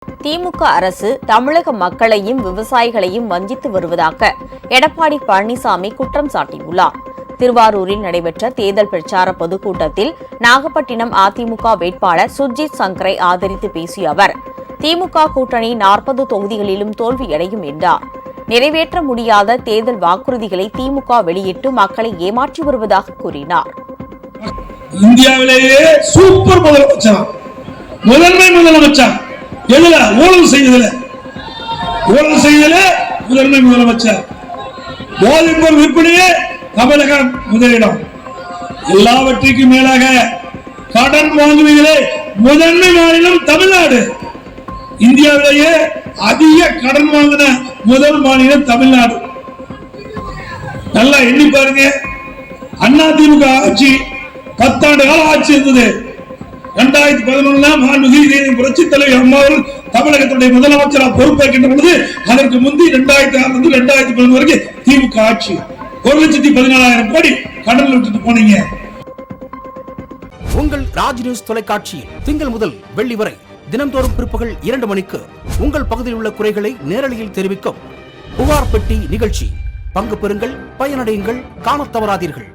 திமுக அரசு தமிழக மக்களையும் விவசாயிகளையும் வஞ்சித்து வருவதாக எடப்பாடி பழனிசாமி குற்றம் சாட்டியுள்ளார். திருவாரூரில் நடைபெற்ற தேர்தல் பிரச்சார பொதுக்கூட்டத்தில் நாகப்பட்டினம் அதிமுக வேட்பாளர் சுர்ஜித் சங்கரை ஆதரித்து பேசிய அவர், திமுக கூட்டணி 40 தொகுதிகளிலும் தோல்வியடையும் என்றார். நிறைவேற்ற முடியாத தேர்தல் வாக்குறுதிகளை திமுக வெளியிட்டு மக்களை ஏமாற்றி வருவதாக கூறினார். இந்தியாவிலேயே சூப்பர் முதலமைச்சர், முதன்மை முதலமைச்சர், எதுல ஊழல் செய்தல முதன்மை முதலமைச்சர், போதைப்பொருள் விற்பனையே தமிழகம் முதலிடம், எல்லாவற்றிற்கும் மேலாக கடன் வாங்குவதிலே முதன்மை மாநிலம் தமிழ்நாடு. இந்தியாவிலேயே அதிக கடன் வாங்கின முதல் மாநிலம் தமிழ்நாடு. நல்லா எண்ணி பாருங்க. அதிமுக ஆட்சி 10 ஆண்டு கால ஆட்சி இருந்தது. 2011 புரட்சித் தலைவர் அம்மா அவர்கள் தமிழகத்துடைய முதலமைச்சராக பொறுப்பேற்கின்ற பொழுது அதற்கு முந்தி 2006 2011 வரைக்கும் திமுக ஆட்சி. 1,14,000 கோடி கடனில் விட்டுட்டு போனீங்க. உங்கள் ராஜ் நியூஸ் தொலைக்காட்சியில் திங்கள் முதல் வெள்ளி வரை தினந்தோறும் பிற்பகல் 2 மணிக்கு உங்கள் பகுதியில் உள்ள குறைகளை நேரலையில் தெரிவிக்கும் புகார் பெட்டி நிகழ்ச்சி. பங்கு பெறுங்கள், பயனடையுங்கள், காணத் தவறாதீர்கள்.